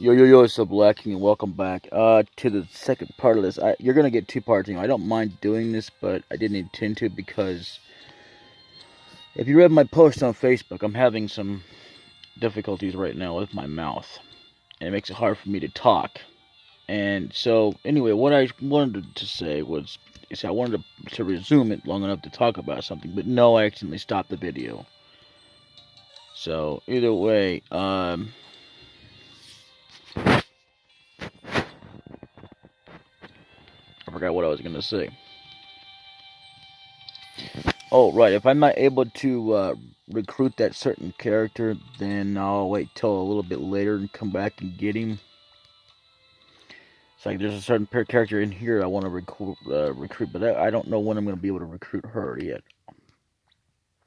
Yo, it's DaBLackKing, and welcome back. To the second part of this. You're gonna get two parts. I don't mind doing this, but I didn't intend to because if you read my post on Facebook, I'm having some difficulties right now with my mouth, and it makes it hard for me to talk. And so, anyway, what I wanted to say was, I wanted to resume it long enough to talk about something, but no, I accidentally stopped the video. So either way, I forgot what I was gonna say. Oh, right. If I'm not able to recruit that certain character, then I'll wait till a little bit later and come back and get him. It's like there's a certain character in here I want to recruit, but I don't know when I'm going to be able to recruit her yet.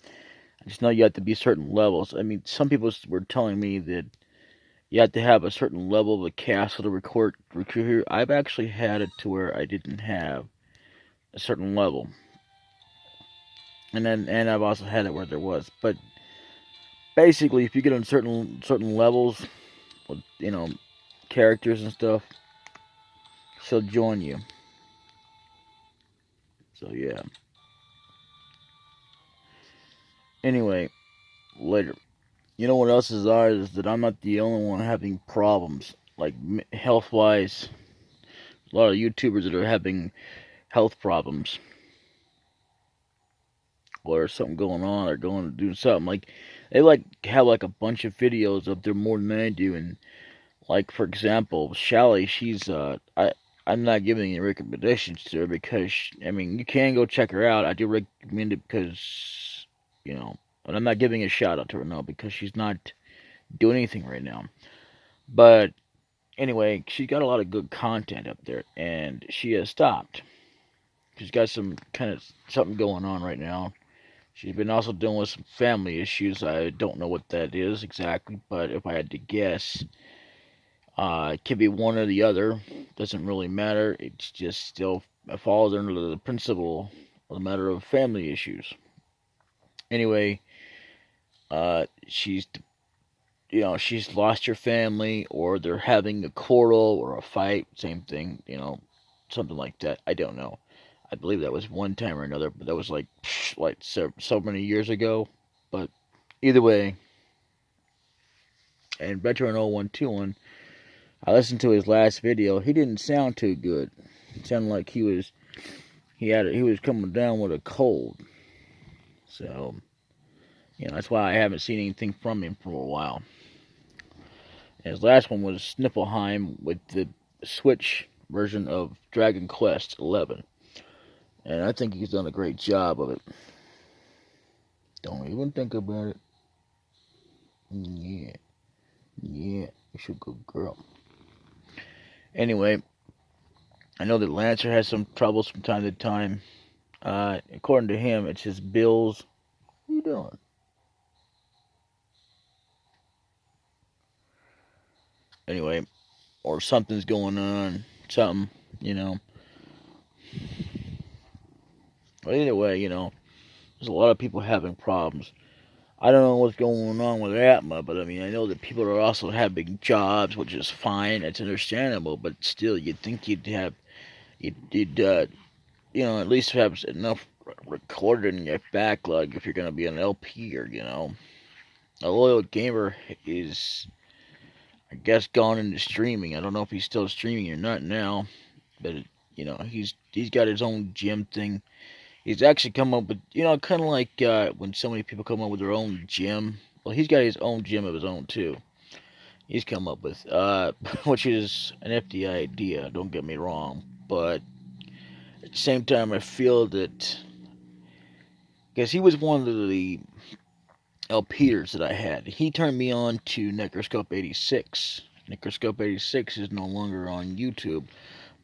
I just know you have to be certain levels. I mean, some people were telling me that you have to have a certain level of a castle to recruit here. I've actually had it to where I didn't have a certain level. And I've also had it where there was. But basically, if you get on certain levels with characters and stuff, she'll join you. So yeah. Anyway, later. You know what else is ours is that I'm not the only one having problems, like health wise. A lot of YouTubers that are having health problems, or something going on, or going to do something like they have a bunch of videos up there more than I do, and like for example, Shally, I'm not giving any recommendations to her because I mean you can go check her out. I do recommend it because but I'm not giving a shout out to her now because she's not doing anything right now. But anyway, she's got a lot of good content up there, and she has stopped. She's got some kind of something going on right now. She's been also dealing with some family issues. I don't know what that is exactly, but if I had to guess, it could be one or the other. Doesn't really matter. It's just still falls under the principle of the matter of family issues. Anyway, she's lost her family, or they're having a quarrel or a fight. Same thing, something like that. I don't know. I believe that was one time or another, but that was like so many years ago. But either way, and Veteran 0121, I listened to his last video. He didn't sound too good. It sounded like he was coming down with a cold. So, that's why I haven't seen anything from him for a while. And his last one was Sniffleheim with the Switch version of Dragon Quest XI. And I think he's done a great job of it. Don't even think about it. Yeah, you're a good girl. Anyway, I know that Lancer has some troubles from time to time. According to him, it's his bills. What are you doing? Anyway, or something's going on. Something, But either way, there's a lot of people having problems. I don't know what's going on with Atma, but I mean, I know that people are also having jobs, which is fine. It's understandable, but still, you'd think you'd at least have enough recorded in your backlog if you're going to be an LP or, A loyal gamer is, I guess, gone into streaming. I don't know if he's still streaming or not now, but, he's got his own gym thing. He's actually come up with, kind of like when so many people come up with their own gym. Well, he's got his own gym of his own, too. He's come up with, which is an FD idea, don't get me wrong. But at the same time, I feel that, because he was one of the LPers that I had. He turned me on to Necroscope 86. Necroscope 86 is no longer on YouTube,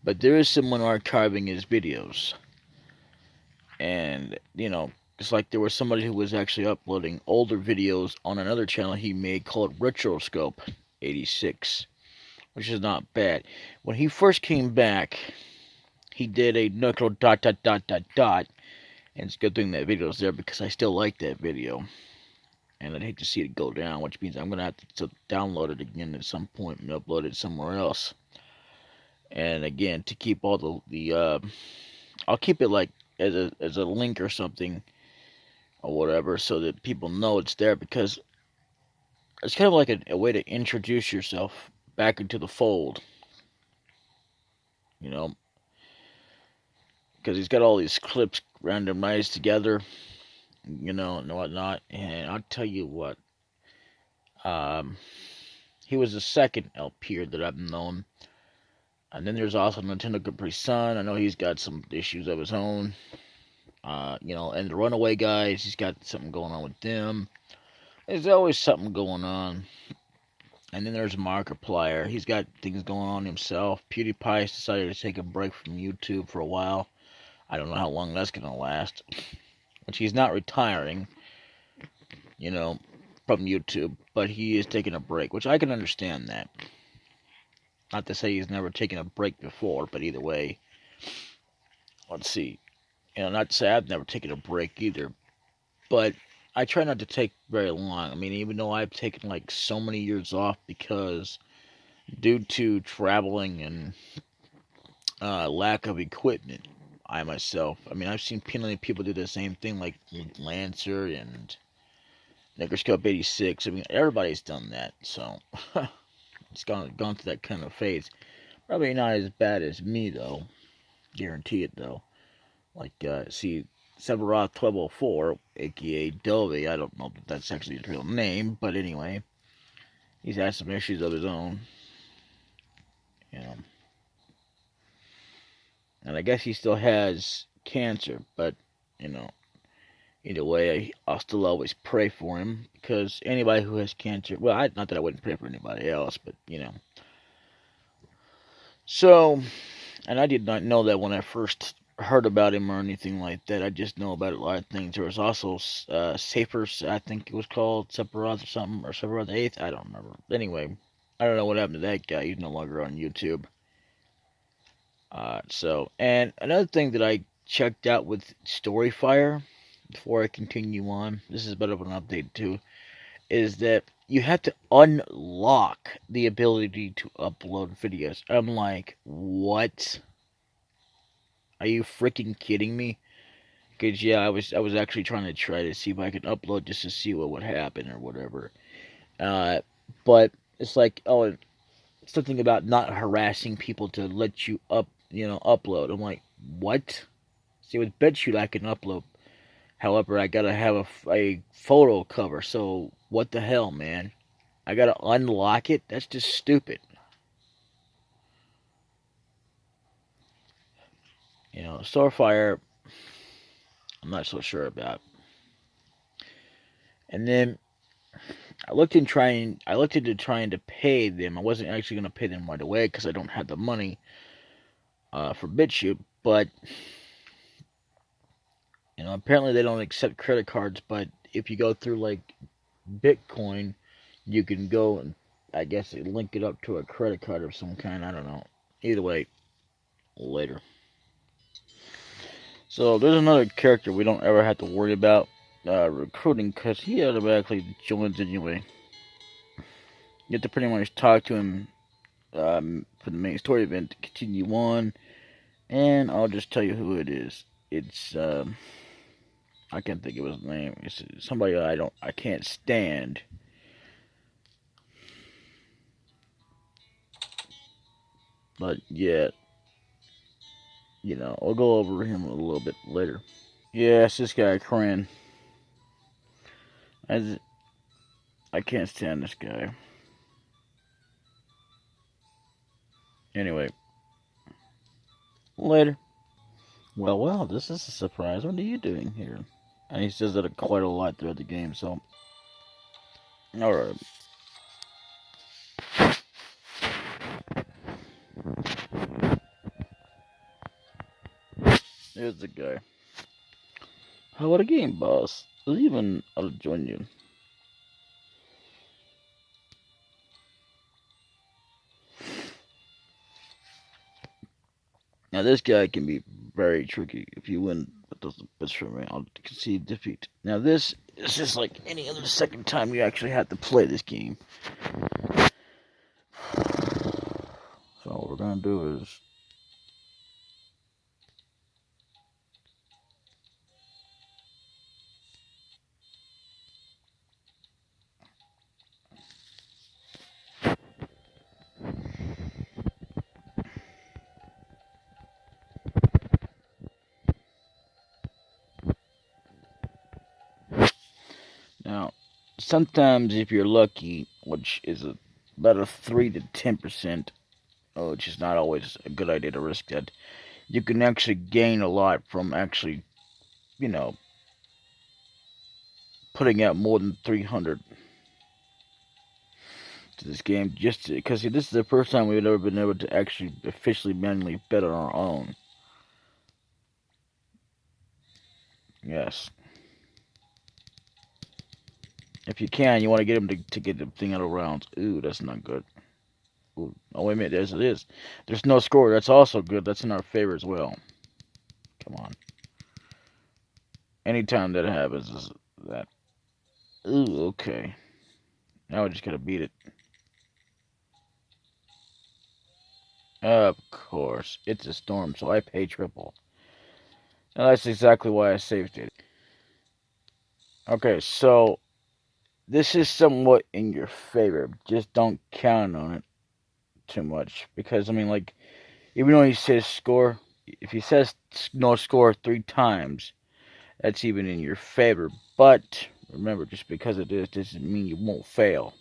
but there is someone archiving his videos. And, it's like there was somebody who was actually uploading older videos on another channel he made called Retroscope 86, which is not bad. When he first came back, he did a necro ... And it's a good thing that video's there because I still like that video. and I'd hate to see it go down, which means I'm gonna have to download it again at some point and upload it somewhere else. And again, to keep all the I'll keep it like as a link or something or whatever, so that people know it's there, because it's kind of like a way to introduce yourself back into the fold, you know, because he's got all these clips randomized together, you know, and whatnot. And I'll tell you what, um, he was the second LPer that I've known. And then there's also Nintendo Capri Sun. I know he's got some issues of his own. You know, and the Runaway guys, he's got something going on with them. There's always something going on. And then there's Markiplier. He's got things going on himself. PewDiePie's decided to take a break from YouTube for a while. I don't know how long that's going to last. Which he's not retiring, you know, from YouTube. But he is taking a break, which I can understand that. Not to say he's never taken a break before, but either way. Let's see. You know, not to say I've never taken a break either. But I try not to take very long. I mean, even though I've taken like so many years off because due to traveling and lack of equipment, I myself, I mean, I've seen plenty of people do the same thing, like Lancer and Necroscope 86. I mean, everybody's done that, so it's gone through that kind of phase. Probably not as bad as me, though. Guarantee it, though. Like, see, Sephiroth 1204, aka Dovey, I don't know if that's actually his real name, but anyway, he's had some issues of his own, you know. And I guess he still has cancer, but, you know, either way, I'll still always pray for him, because anybody who has cancer, well, not that I wouldn't pray for anybody else, but, you know. So, and I did not know that when I first heard about him or anything like that. I just know about a lot of things. There was also Safer, I think it was called, Sephiroth or something, or Sephiroth the 8th, I don't remember. Anyway, I don't know what happened to that guy. He's no longer on YouTube. And another thing that I checked out with Storyfire, before I continue on, this is a bit of an update too, is that you have to unlock the ability to upload videos. I'm like, what? Are you freaking kidding me? Because yeah, I was actually trying to see if I could upload just to see what would happen or whatever. Uh, but it's like, oh, something about not harassing people to let you upload. I'm like, what? See, with BitChute I can upload. However, I gotta have a photo cover. So what the hell, man? I gotta unlock it? That's just stupid. You know, Starfire, I'm not so sure about. And then I looked into trying to pay them. I wasn't actually gonna pay them right away because I don't have the money for BitChute. But you know, apparently they don't accept credit cards. But if you go through like Bitcoin, you can go and I guess link it up to a credit card of some kind. I don't know. Either way, later. So there's another character we don't ever have to worry about recruiting because he automatically joins anyway. You have to pretty much talk to him for the main story event to continue on, and I'll just tell you who it is. It's I can't think of his name. It's somebody I can't stand. But yeah, you know, I'll go over him a little bit later. Yeah, it's this guy, Kran. I can't stand this guy. Anyway, later. Well, this is a surprise. What are you doing here? And he says that quite a lot throughout the game, so. Alright. Here's the guy. How about a game, boss? Even I'll join you. Now this guy can be very tricky if you win with that does the best for me. I'll concede defeat. Now this is just like any other second time you actually have to play this game. So what we're gonna do is now sometimes if you're lucky, which is about a 3 to 10%, which is not always a good idea to risk that, you can actually gain a lot from actually, you know, putting out more than 300 to this game, just because this is the first time we've ever been able to actually officially manually bet on our own. Yes. If you can, you want to get him to get the thing out of rounds. Ooh, that's not good. Ooh. Oh, wait a minute. There's it is. There's no score. That's also good. That's in our favor as well. Come on. Anytime that happens is that. Ooh, okay. Now we just gotta beat it. Of course. It's a storm, so I pay triple. And that's exactly why I saved it. Okay, so this is somewhat in your favor. Just don't count on it too much. Because, I mean, like, even though he says score, if he says no score 3 times, that's even in your favor. But, remember, just because it is doesn't mean you won't fail.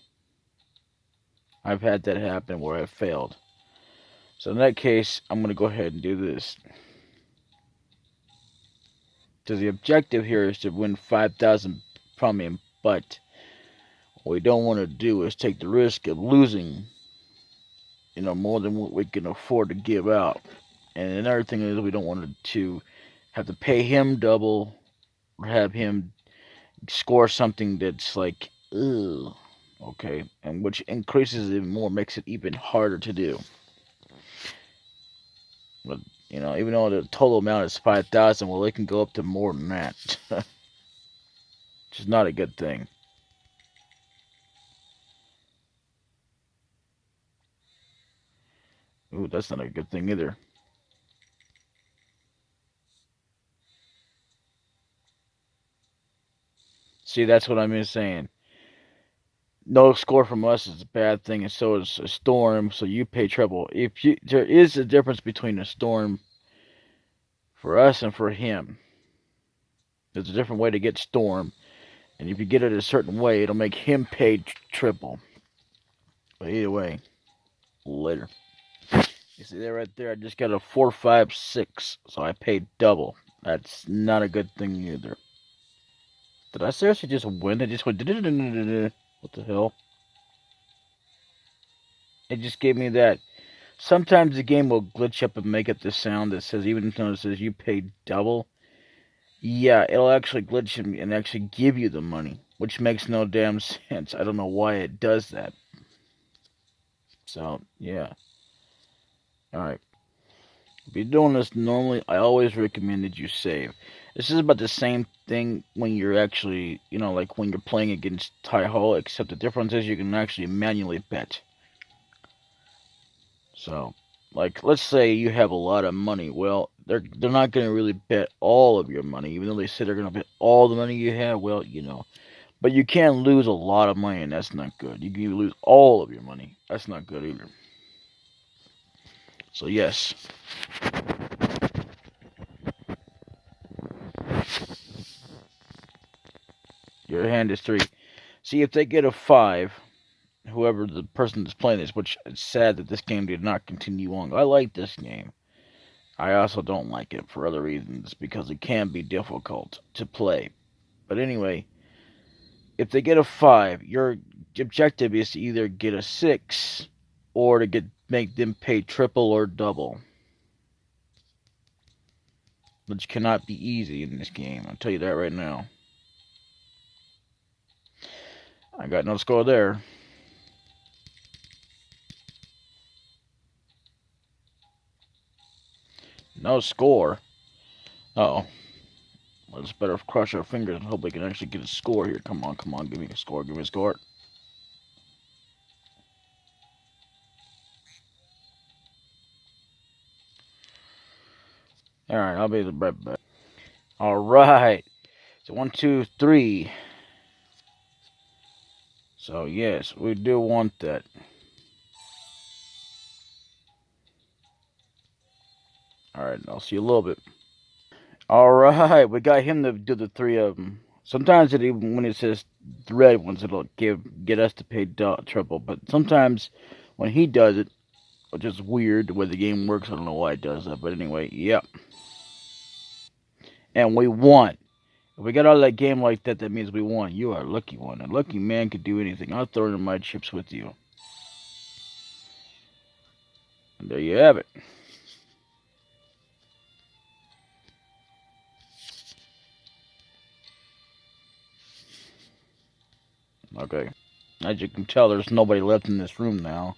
I've had that happen where I've failed. So in that case, I'm going to go ahead and do this. Because the objective here is to win 5,000 premium, but what we don't want to do is take the risk of losing, more than what we can afford to give out. And another thing is we don't want to have to pay him double or have him score something that's like, ugh, okay, and which increases it even more, makes it even harder to do. But, even though the total amount is 5,000, well, it can go up to more than that. Which is not a good thing. Ooh, that's not a good thing either. See, that's what I'm saying. No score from us is a bad thing, and so is a storm, so you pay treble. There is a difference between a storm for us and for him. There's a different way to get storm, and if you get it a certain way, it'll make him pay triple. But either way, later. You see that right there? I just got a 4, 5, 6, so I paid double. That's not a good thing either. Did I seriously just win? I just went. What the hell? It just gave me that. Sometimes the game will glitch up and make up the sound that says, even though it says you paid double. Yeah, it'll actually glitch and actually give you the money, which makes no damn sense. I don't know why it does that. So, yeah. Alright. If you're doing this normally, I always recommend that you save. This is about the same thing when you're actually, like when you're playing against Tai Ho, except the difference is you can actually manually bet. So, like, let's say you have a lot of money. Well, they're not going to really bet all of your money, even though they say they're going to bet all the money you have. Well, but you can lose a lot of money, and that's not good. You can lose all of your money. That's not good either. So, yes. Your hand is 3. See, if they get a 5, whoever the person that's playing this, which it's sad that this game did not continue on. I like this game. I also don't like it for other reasons, because it can be difficult to play. But anyway, if they get a 5, your objective is to either get a 6 or to make them pay triple or double. Which cannot be easy in this game. I'll tell you that right now. I got no score there. No score. Uh-oh. Let's better cross our fingers and hope we can actually get a score here. Come on, come on, give me a score, give me a score. Alright, I'll be the right back. Alright. So 1, 2, 3. So yes, we do want that. Alright, I'll see you a little bit. Alright, we got him to do the 3 of them. Sometimes even when it says the red ones, it'll get us to pay triple. But sometimes when he does it, which is weird the way the game works, I don't know why it does that. But anyway, yep. And we won. If we got out of that game like that, that means we won. You are a lucky one. A lucky man could do anything. I'll throw in my chips with you. And there you have it. Okay. As you can tell, there's nobody left in this room now.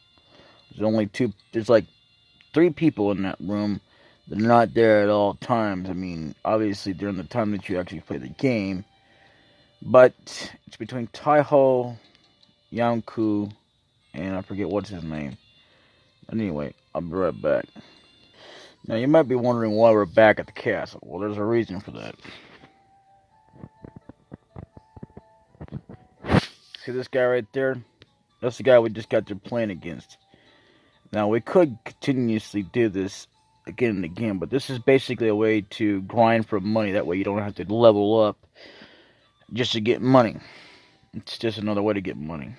There's like 3 people in that room. They're not there at all times. I mean, obviously during the time that you actually play the game. But it's between Taiho, Yanku, and I forget what's his name. Anyway, I'll be right back. Now, you might be wondering why we're back at the castle. Well, there's a reason for that. See this guy right there? That's the guy we just got to playing against. Now, we could continuously do this again and again, but this is basically a way to grind for money. That way you don't have to level up just to get money. It's just another way to get money.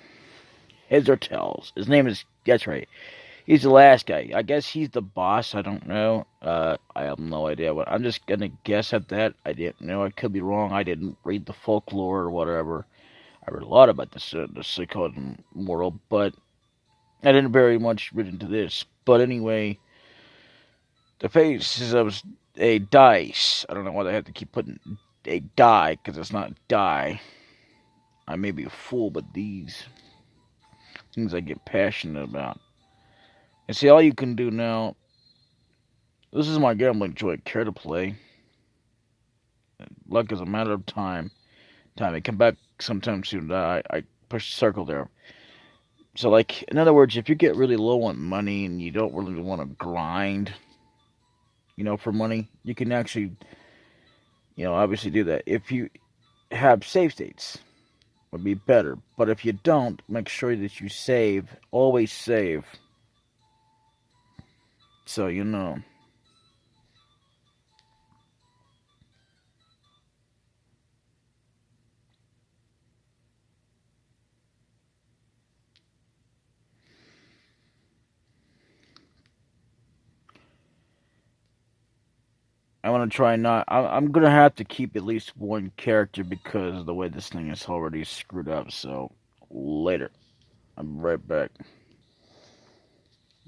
Heads or tails. His name is... That's right. He's the last guy. I guess he's the boss. I don't know. I have no idea. But I'm just going to guess at that. I didn't know. I could be wrong. I didn't read the folklore or whatever. I read a lot about the Suikoden world, but I didn't very much read into this. But anyway, the face is of a dice. I don't know why they have to keep putting a die, because it's not die. I may be a fool, but these things I get passionate about. And see, all you can do now, this is my gambling joy. Care to play? Luck is a matter of time. I come back sometime soon. I push the circle there. So, like, in other words, if you get really low on money and you don't really want to grind, for money, you can actually, obviously do that. If you have save states, would be better. But if you don't, make sure that you save. Always save. So, I want to try not... I'm going to have to keep at least one character because of the way this thing is already screwed up. So, later. I'm right back.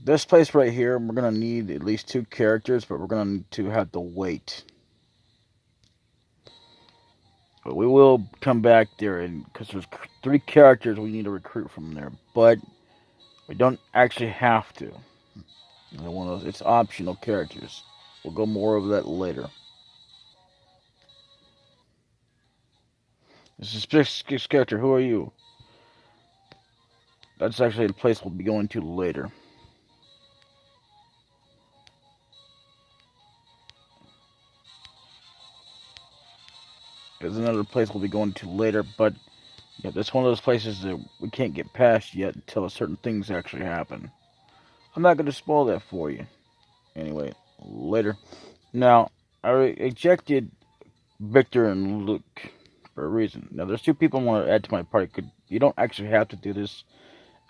This place right here, we're going to need at least 2 characters, but we're going to have to wait. But we will come back there, because there's 3 characters we need to recruit from there. But we don't actually have to. It's optional characters. We'll go more over that later. This is this character. Who are you? That's actually the place we'll be going to later. There's another place we'll be going to later, but yeah, that's one of those places that we can't get past yet until certain things actually happen. I'm not going to spoil that for you. Anyway, later. Now, I ejected Victor and Luke for a reason. Now, there's 2 people I want to add to my party. You don't actually have to do this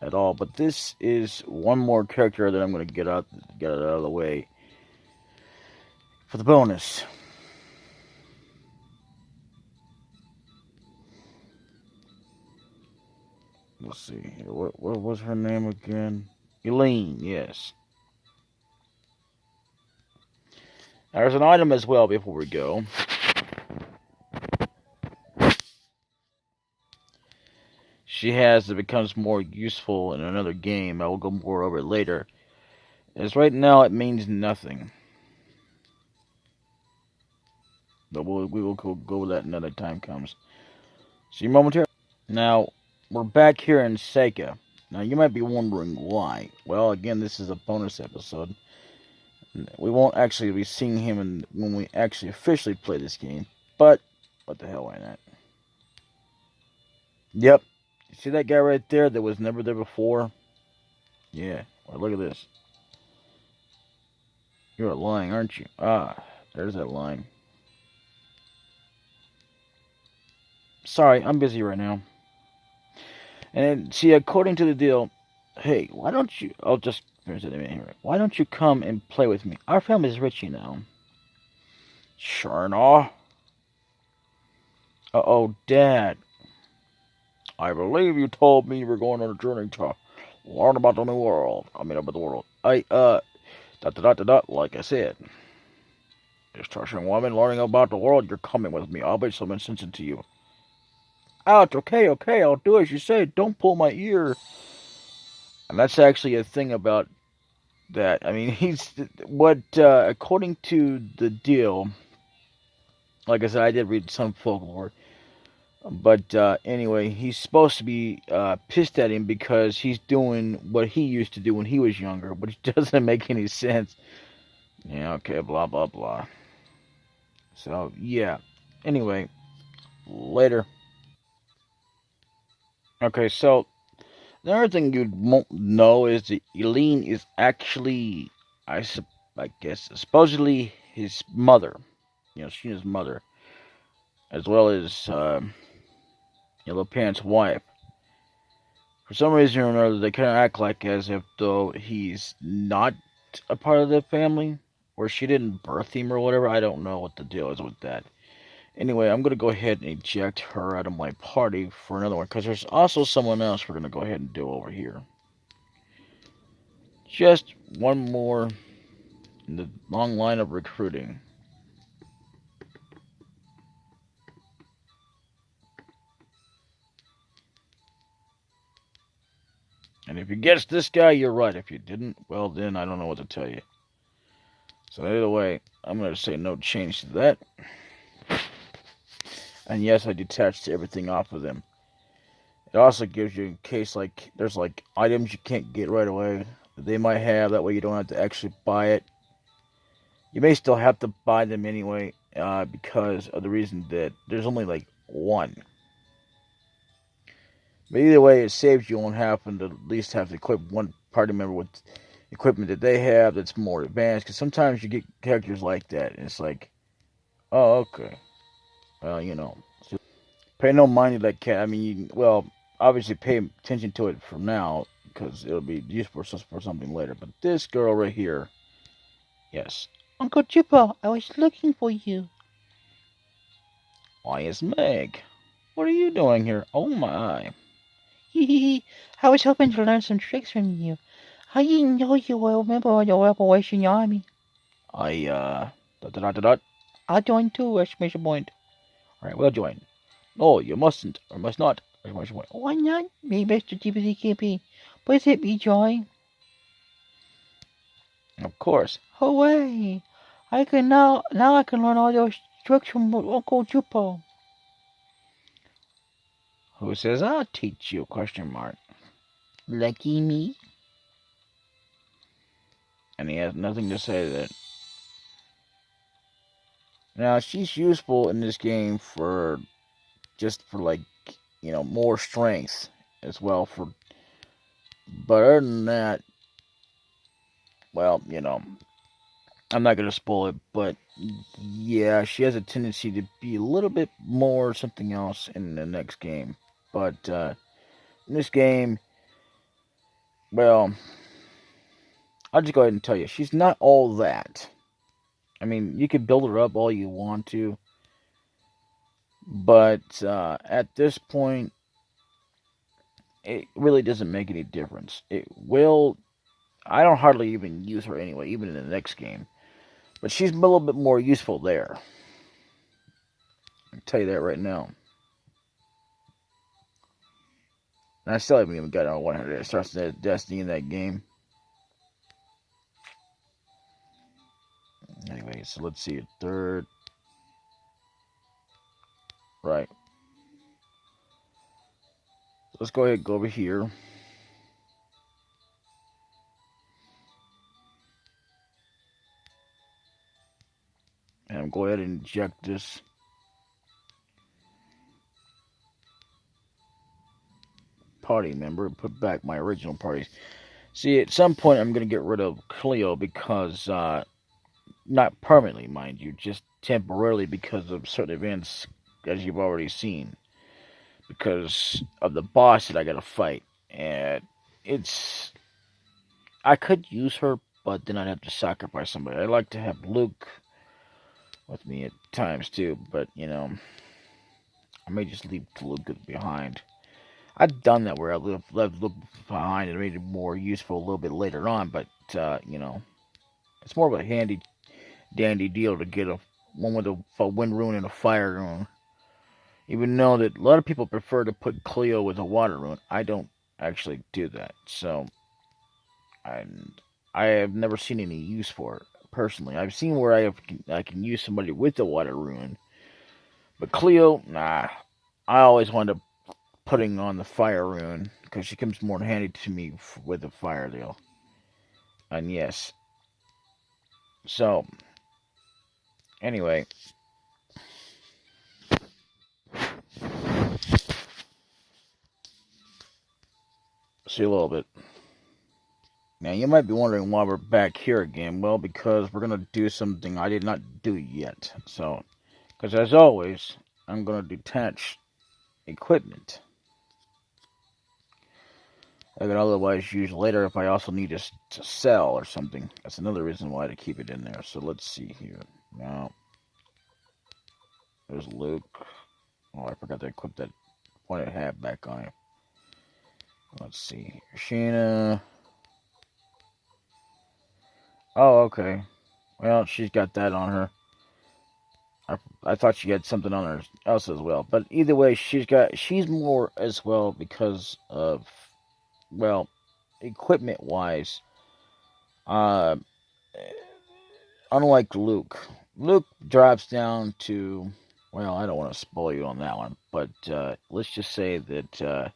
at all, but this is one more character that I'm going to get out of the way for the bonus. Let's see here. What was her name again? Elaine, yes. There's an item as well before we go. She has that becomes more useful in another game. I will go more over it later. As right now, it means nothing. But we will go with that another time comes. See you momentarily. Now, we're back here in Seika. Now, you might be wondering why. Well, again, this is a bonus episode. We won't actually be seeing him when we actually officially play this game. But, what the hell, why not? Yep. You see that guy right there that was never there before? Yeah. Well, look at this. You're lying, aren't you? Ah, there's that line. Sorry, I'm busy right now. And see, according to the deal, hey, why don't you? I'll just finish it in a minute here. Why don't you come and play with me? Our family's rich, you know. Sure enough. Uh-oh, Dad. I believe you told me you were going on a journey to learn about the new world. I mean, about the world. Like I said. This Russian woman learning about the world, you're coming with me. I'll be some incentive to you. Ouch, okay, I'll do as you say. Don't pull my ear. And that's actually a thing about that. I mean, according to the deal, like I said, I did read some folklore. But anyway, he's supposed to be pissed at him because he's doing what he used to do when he was younger, which doesn't make any sense. Yeah, okay, blah, blah, blah. So, yeah. Anyway, later. Okay, so another thing you won't know is that Eileen is actually, I guess, supposedly his mother. She's his mother, as well as LePan's wife. For some reason or another, they kind of act like as if though he's not a part of the family, or she didn't birth him or whatever. I don't know what the deal is with that. Anyway, I'm going to go ahead and eject her out of my party for another one, because there's also someone else we're going to go ahead and do over here. Just one more in the long line of recruiting. And if you guessed this guy, you're right. If you didn't, well then I don't know what to tell you. So either way, I'm going to say no change to that. And yes, I detached everything off of them. It also gives you, in case there's items you can't get right away that they might have. That way you don't have to actually buy it. You may still have to buy them anyway, because of the reason that there's only one. But either way, it saves you on having to at least have to equip one party member with equipment that they have that's more advanced. Because sometimes you get characters like that, and it's like, oh, okay. Well, so pay no mind to that cat. I mean, obviously pay attention to it for now, because it'll be useful for something later. But this girl right here, yes. Uncle Chippo, I was looking for you. Why, it's Meg. What are you doing here? Oh my. Hee. I was hoping to learn some tricks from you. I didn't know you were a member of the Reparation Army. I'll join too, exclamation point. Alright, we'll join. No, you mustn't, or must not, exclamation point. Why not? Me, Mr. DaBLackKing. Please let me join. Of course. Hooray! I can now I can learn all those tricks from Uncle Chippo. Who says I'll teach you, question mark. Lucky me. And he has nothing to say to that. Now, she's useful in this game for more strength as well. But other than that, well, I'm not going to spoil it, but yeah, she has a tendency to be a little bit more something else in the next game. But in this game, well, I'll just go ahead and tell you, she's not all that. I mean, you can build her up all you want to, but at this point, it really doesn't make any difference. It will. I don't hardly even use her anyway, even in the next game. But she's a little bit more useful there. I can tell you that right now. And I still haven't even got on 100 starts Destiny in that game. Anyway, so let's see. Third. Right. Let's go ahead and go over here. And go ahead and inject this party member and put back my original parties. See, at some point I'm going to get rid of Cleo because, not permanently, mind you, just temporarily because of certain events, as you've already seen. Because of the boss that I got to fight. And it's. I could use her, but then I'd have to sacrifice somebody. I like to have Luke with me at times too, but I may just leave Luke behind. I've done that where I left Luke behind and made it more useful a little bit later on, but it's more of a handy dandy deal to get a one with a wind rune and a fire rune. Even though that a lot of people prefer to put Cleo with a water rune, I don't actually do that. So I have never seen any use for it personally. I've seen where I can use somebody with the water rune, but Cleo, nah. I always wind up putting on the fire rune because she comes more handy to me with the fire deal. And yes, so anyway, see a little bit. Now you might be wondering why we're back here again. Well, because we're gonna do something I did not do yet. So, because as always, I'm gonna detach equipment. I can otherwise use later if I also need to sell or something. That's another reason why to keep it in there. So let's see here. Now, there's Luke. Oh, I forgot to equip that pointed hat back on it. Let's see. Sheena. Oh, okay. Well, she's got that on her. I thought she had something on her else as well. But either way, she's more as well because of, well, equipment wise. Uh, Unlike Luke, Luke drops down to, well, I don't want to spoil you on that one, but let's just say that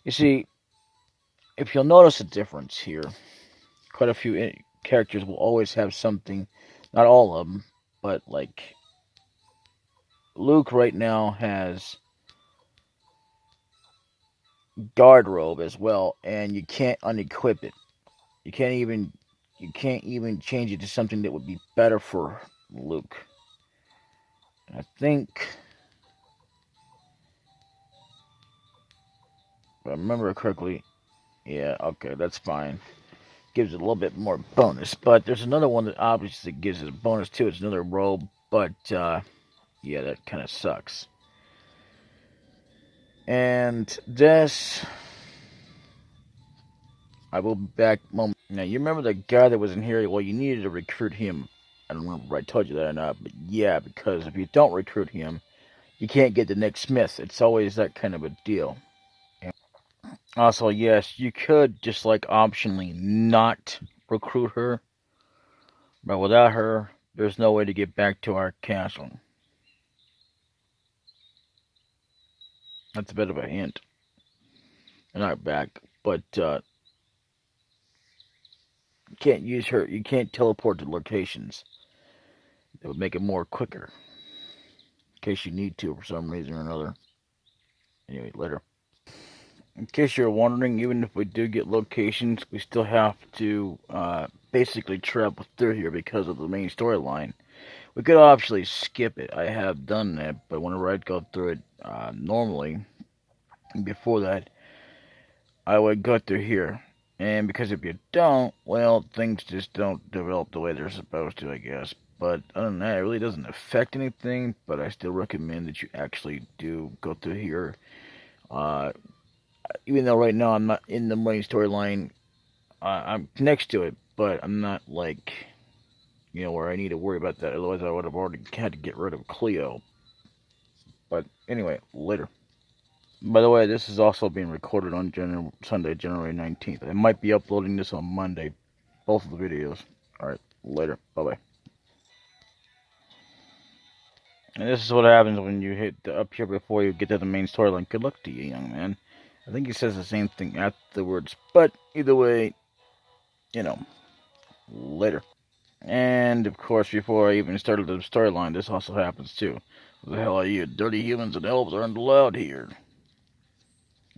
you see, if you'll notice a difference here, quite a few characters will always have something, not all of them, but like Luke right now has guard robe as well, and you can't unequip it. You can't even change it to something that would be better for Luke. I think, if I remember correctly, yeah, okay, that's fine. Gives it a little bit more bonus, but there's another one that obviously gives it a bonus too. It's another robe, but yeah, that kind of sucks. And this, I will be back moment. Now, you remember the guy that was in here? Well, you needed to recruit him. I don't remember if I told you that or not, but yeah, because if you don't recruit him, you can't get the next Smith. It's always that kind of a deal. And also, yes, you could just like optionally not recruit her, but without her, there's no way to get back to our castle. That's a bit of a hint. Not back, but you can't use her. You can't teleport to locations. It would make it more quicker in case you need to for some reason or another. Anyway, later. In case you're wondering, even if we do get locations, we still have to basically travel through here because of the main storyline. We could actually skip it. I have done that, but whenever I'd go through it normally, before that, I would go through here. And because if you don't, well, things just don't develop the way they're supposed to, I guess. But other than that, it really doesn't affect anything. But I still recommend that you actually do go through here. Uh, Even though right now I'm not in the main storyline, I'm next to it, but I'm not like, where I need to worry about that. Otherwise, I would have already had to get rid of Cleo. But anyway, later. By the way, this is also being recorded on Sunday, January 19th. I might be uploading this on Monday, both of the videos. Alright, later. Bye-bye. And this is what happens when you hit the up here before you get to the main storyline. Good luck to you, young man. I think he says the same thing afterwards, but either way, you know, later. And of course, before I even started the storyline, this also happens too. What the hell are you? Dirty humans and elves aren't allowed here.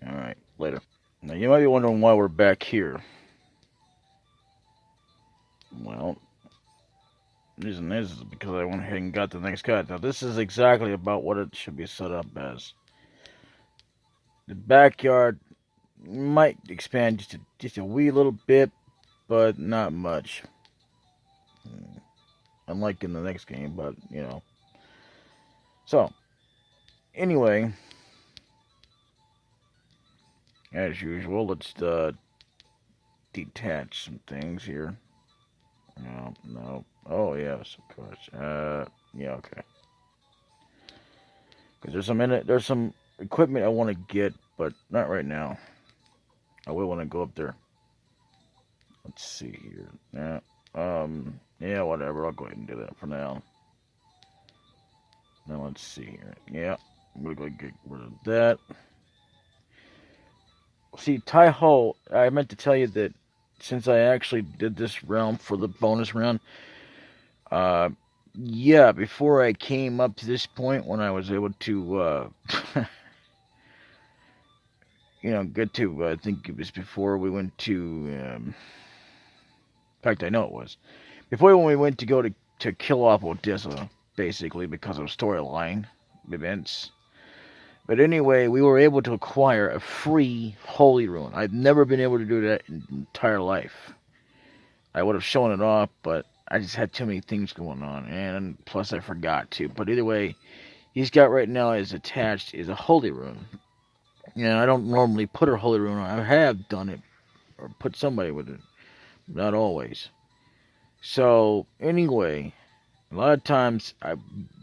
Alright, later. Now you might be wondering why we're back here. Well, the reason is because I went ahead and got the next cut. Now this is exactly about what it should be set up as. The backyard might expand just a wee little bit, but not much. Unlike in the next game, but you know. So, anyway, as usual, let's detach some things here. No, no. Oh yes, of course. Yeah, okay. Because there's some equipment I want to get, but not right now. I will want to go up there. Let's see here. Yeah, whatever. I'll go ahead and do that for now. Now let's see here. Yeah, I'm gonna go get rid of that. See, Tai Ho, I meant to tell you that since I actually did this round for the bonus round, uh, yeah, before I came up to this point when I was able to, get to, I think it was before we went to, in fact, I know it was. Before when we went to go to kill off Odessa, basically, because of storyline events. But anyway, we were able to acquire a free Holy Rune. I've never been able to do that in my entire life. I would have shown it off, but I just had too many things going on, and plus I forgot to. But either way, he's got right now is attached is a Holy Rune. I don't normally put a Holy Rune on. I have done it, or put somebody with it. Not always. So, anyway, a lot of times,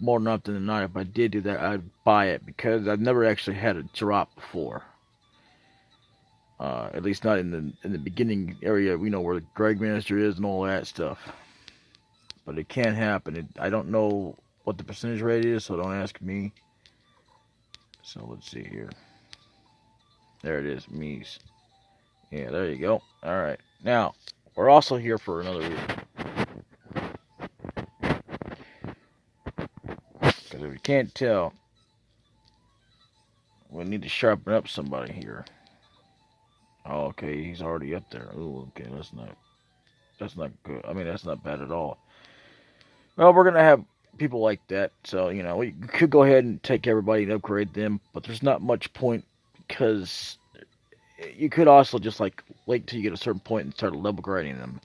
more than often than not, if I did do that, I'd buy it because I've never actually had it drop before. At least not in the beginning area, where the Greg Master is and all that stuff. But it can happen. I don't know what the percentage rate is, so don't ask me. So let's see here. There it is, Mies. Yeah, there you go. All right. Now, we're also here for another reason. Because if you can't tell, we need to sharpen up somebody here. Oh, okay, he's already up there. Oh, okay, that's not good. I mean, that's not bad at all. Well, we're gonna have people like that, so we could go ahead and take everybody and upgrade them, but there's not much point because you could also just like wait till you get a certain point and start level grading them.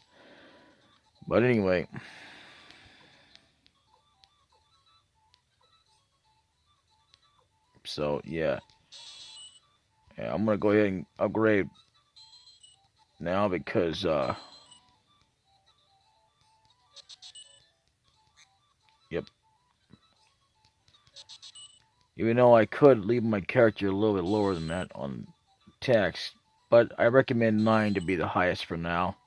But anyway, so yeah, I'm gonna go ahead and upgrade now because yep. Even though I could leave my character a little bit lower than that on text, but I recommend 9 to be the highest for now.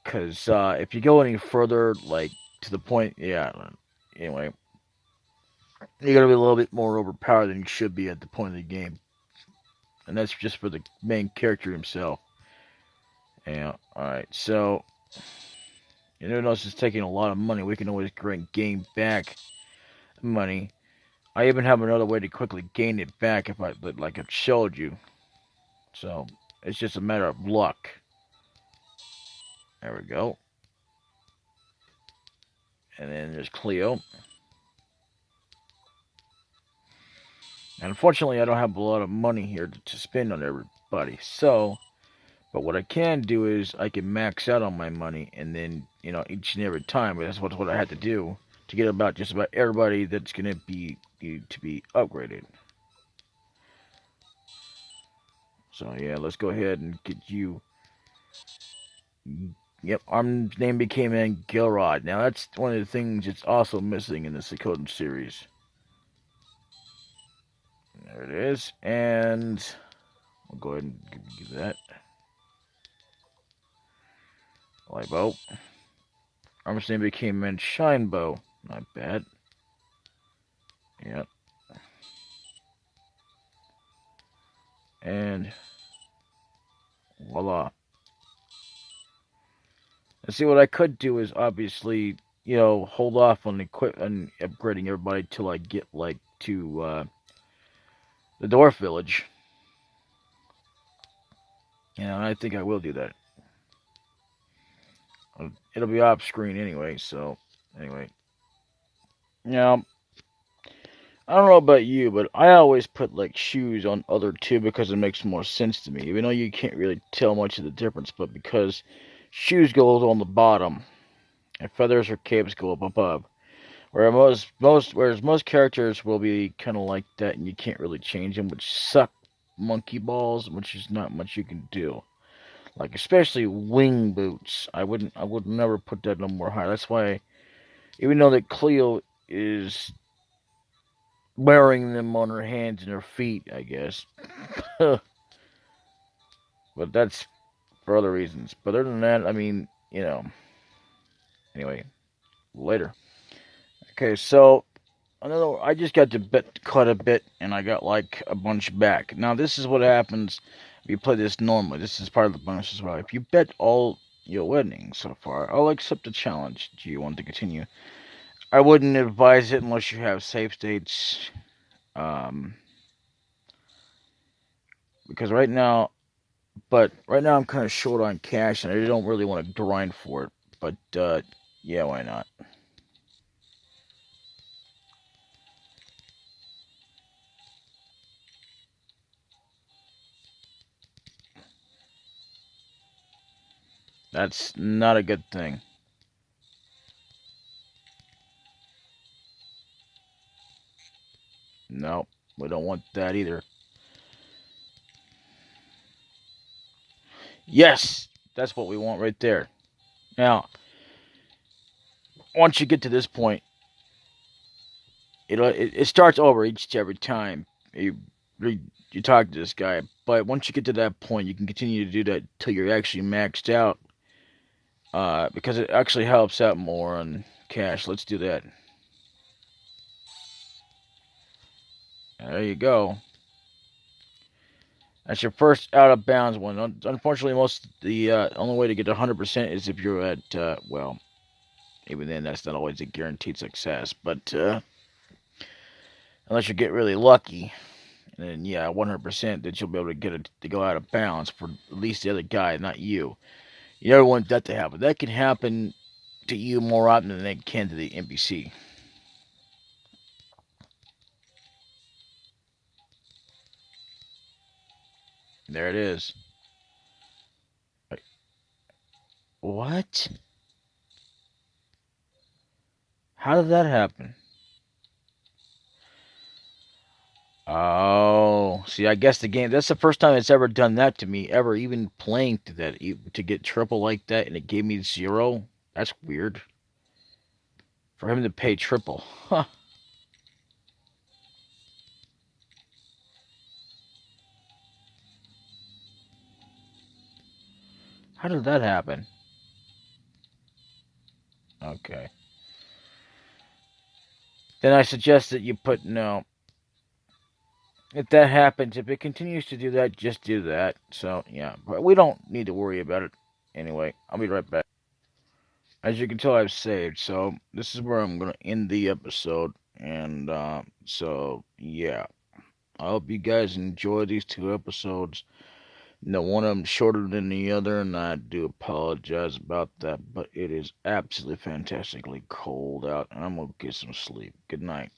Because if you go any further, like to the point, yeah, anyway, you're going to be a little bit more overpowered than you should be at the point of the game. And that's just for the main character himself. Yeah, alright, so, notice it's taking a lot of money. We can always gain back money. I even have another way to quickly gain it back if like I've showed you. So, it's just a matter of luck. There we go. And then there's Cleo. And unfortunately, I don't have a lot of money here to spend on everybody. So, but what I can do is I can max out on my money, and then each and every time. But that's what I had to do to get just about everybody that's gonna be upgraded. So yeah, let's go ahead and get you. Yep, our name became Gilrod. Now that's one of the things that's also missing in the Suikoden series. There it is, and we'll go ahead and give you that. Light bow. Armor's name became Shine Bow. Not bad. Yeah. And voila. And see, what I could do is obviously, hold off on on upgrading everybody till I get like to the Dwarf Village. I think I will do that. It'll be off screen anyway. So anyway, now I don't know about you, but I always put like shoes on other two because it makes more sense to me. Even though you can't really tell much of the difference, but because shoes go on the bottom and feathers or capes go up above. Whereas most characters will be kind of like that, and you can't really change them, which suck monkey balls, which is not much you can do. Like especially wing boots, I would never put that no more high. That's why, even though that Cleo is wearing them on her hands and her feet, I guess, but that's for other reasons. But other than that, I mean, anyway, later. Okay, so I just got to bet cut a bit, and I got like a bunch back. Now this is what happens if you play this normally. This is part of the bonus as well. If you bet all your winnings so far, I'll accept the challenge. Do you want to continue? I wouldn't advise it unless you have save states, because right now I'm kind of short on cash, and I don't really want to grind for it. But yeah, why not? That's not a good thing. No, we don't want that either. Yes, that's what we want right there. Now, once you get to this point, it starts over every time you talk to this guy. But once you get to that point, you can continue to do that till you're actually maxed out. Because it actually helps out more on cash. Let's do that. There you go. That's your first out of bounds one. Unfortunately, most the only way to get 100% is if you're at well, even then that's not always a guaranteed success. But unless you get really lucky, and then yeah, 100% that you'll be able to get it to go out of bounds for at least the other guy, not you. You never want that to happen. That can happen to you more often than it can to the NPC. There it is. What? How did that happen? Oh, see, I guess the game, that's the first time it's ever done that to me, ever, even playing to that, to get triple like that, and it gave me 0. That's weird. For him to pay triple. Huh. How did that happen? Okay. Then I suggest that you put no. If that happens, if it continues to do that, just do that. So, yeah. But we don't need to worry about it. Anyway, I'll be right back. As you can tell, I've saved. So, this is where I'm going to end the episode. And, so, yeah. I hope you guys enjoy these 2 episodes. No, one of them shorter than the other, and I do apologize about that. But it is absolutely fantastically cold out, and I'm going to get some sleep. Good night.